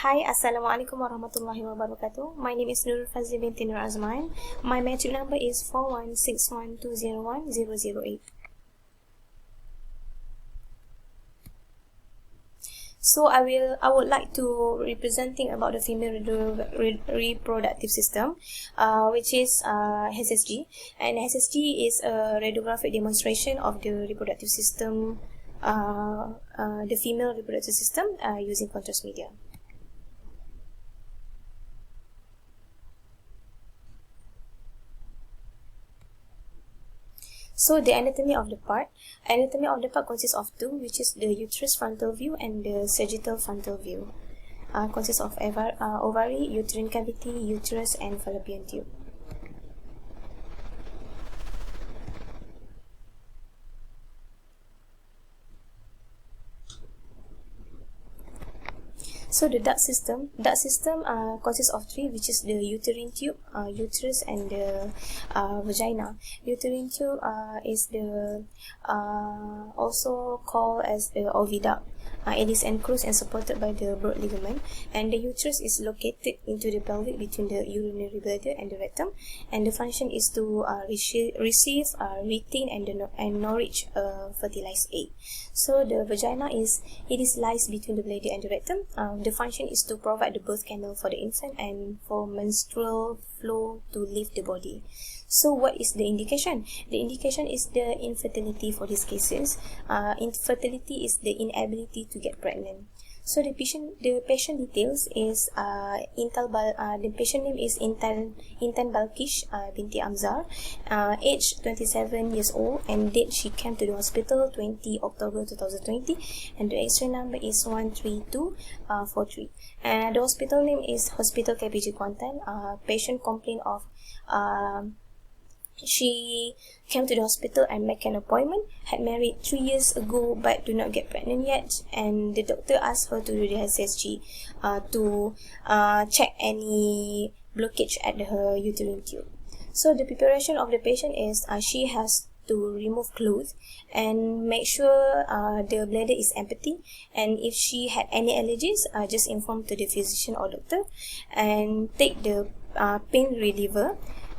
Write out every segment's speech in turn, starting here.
Hi, Assalamualaikum warahmatullahi wabarakatuh. My name is Nurul Fazli binti Nur Azman. My matric number is 4161201008. So I would like to representing about the female reproductive system, which is HSG, and HSG is a radiographic demonstration of the reproductive system, the female reproductive system using contrast media. So the anatomy of the part consists of two, which is the uterus frontal view and the sagittal frontal view. Consists of ovary, uterine cavity, uterus, and fallopian tube. So the duct system consists of three, which is the uterine tube, uterus, and the vagina. Uterine tube is the also called as the oviduct. It is enclosed and supported by the broad ligament, and the uterus is located into the pelvic between the urinary bladder and the rectum, and the function is to receive, retain, and nourish fertilized egg. So the vagina lies between the bladder and the rectum. The function is to provide the birth canal for the infant and for menstrual flow to leave the body. So what is the indication? The indication is the infertility for these cases. Infertility is the inability to get pregnant. So the patient details is the patient name is Intan Balkish binti Amzar, age 27 years old, and date she came to the hospital 20 October 2020, and the X-ray number is 13243. And the hospital name is Hospital KPJ Kuantan. Patient complained of she came to the hospital and make an appointment, had married 3 years ago but do not get pregnant yet, and the doctor asked her to do the HSG to check any blockage at her uterine tube. So the preparation of the patient is she has to remove clothes and make sure the bladder is empty, and if she had any allergies, just inform to the physician or doctor, and take the pain reliever,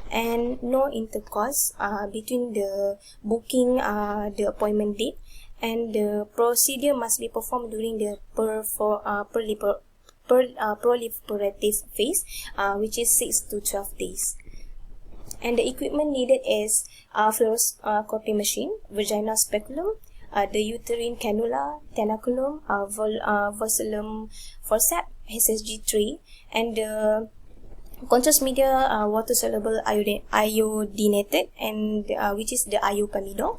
and no intercourse between the booking the appointment date, and the procedure must be performed during the proliferative phase, which is 6 to 12 days. And the equipment needed is fluoroscopy machine, vaginal speculum, the uterine cannula, tenaculum, vacillum forceps, HSG tray, and the contrast media water soluble iodinated, and which is the iopamidol.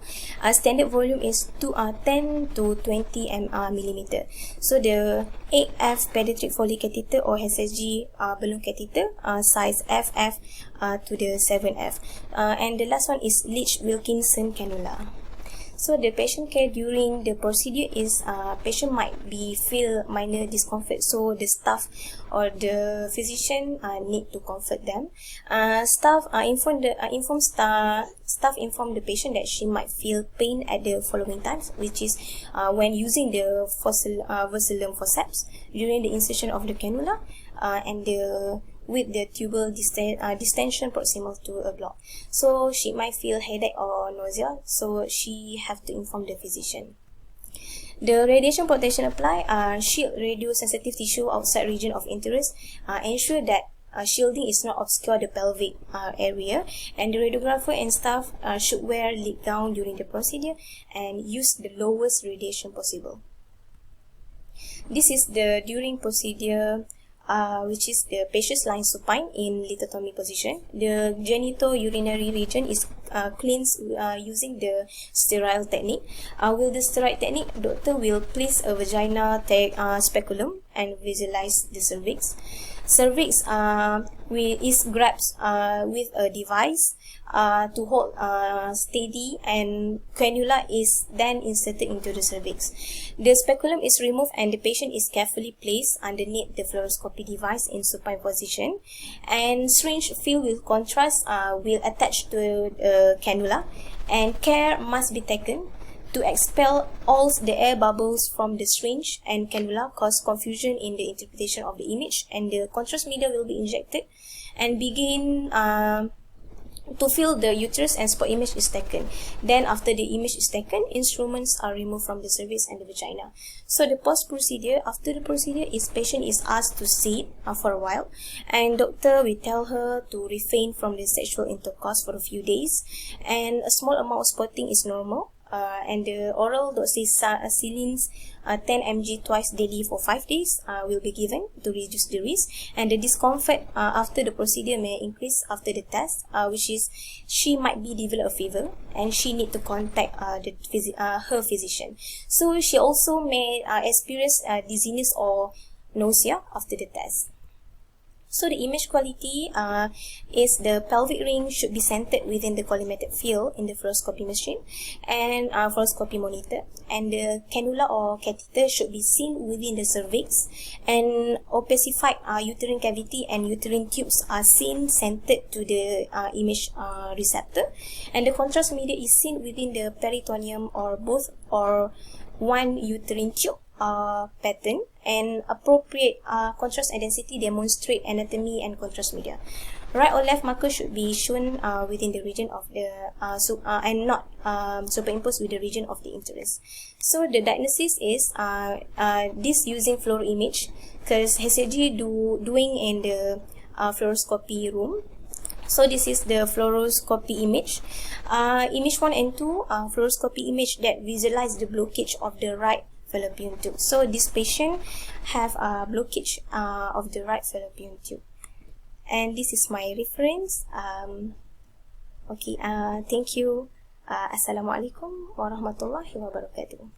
Standard volume is 10 to 20 millimeter. So the 8F pediatric Foley catheter or HSG balloon catheter, size FF to the 7F, and the last one is Leach Wilkinson cannula. So the patient care during the procedure is patient might feel minor discomfort, so the staff or the physician need to comfort them. Staff inform the patient that she might feel pain at the following times, which is when using the vacillum forceps, during the insertion of the cannula, and with the tubal distension proximal to a block. So she might feel headache or nausea, so she have to inform the physician. The radiation protection apply, shield radiosensitive tissue outside region of interest, ensure that shielding is not obscure the pelvic area, and the radiographer and staff should wear lip gown during the procedure and use the lowest radiation possible. This is the during procedure, which is the patient lying supine in lithotomy position. The genitourinary region is cleansed using the sterile technique. With the sterile technique, doctor will place a vagina speculum and visualize the cervix. Cervix is grabbed with a device to hold steady, and cannula is then inserted into the cervix. The speculum is removed and the patient is carefully placed underneath the fluoroscopy device in supine position, and syringe filled with contrast will attach to the cannula, and care must be taken to expel all the air bubbles from the syringe and cannula, cause confusion in the interpretation of the image, and the contrast media will be injected and begin to fill the uterus, and spot image is taken. Then after the image is taken, instruments are removed from the cervix and the vagina. So the post procedure, after the procedure, is patient is asked to sit for a while, and doctor will tell her to refrain from the sexual intercourse for a few days, and a small amount of spotting is normal. And the oral doxycyclines 10 mg twice daily for 5 days will be given to reduce the risk, and the discomfort after the procedure may increase after the test, which is she might be develop a fever and she need to contact her physician. So she also may experience dizziness or nausea after the test. So the image quality is the pelvic ring should be centered within the collimated field in the fluoroscopy machine and fluoroscopy monitor, and the cannula or catheter should be seen within the cervix, and opacified uterine cavity and uterine tubes are seen centered to the image receptor, and the contrast media is seen within the peritoneum or both or one uterine tube pattern, and appropriate contrast intensity demonstrate anatomy and contrast media. Right or left marker should be shown within the region of the and not superimposed with the region of the interest. So the diagnosis is this using fluoro image, because HCG doing in the fluoroscopy room. So this is the fluoroscopy image. Image 1 and 2, fluoroscopy image that visualize the blockage of the right fallopian tube. So this patient have a blockage of the right fallopian tube, and this is my reference. Okay, thank you. Assalamualaikum warahmatullahi wabarakatuh.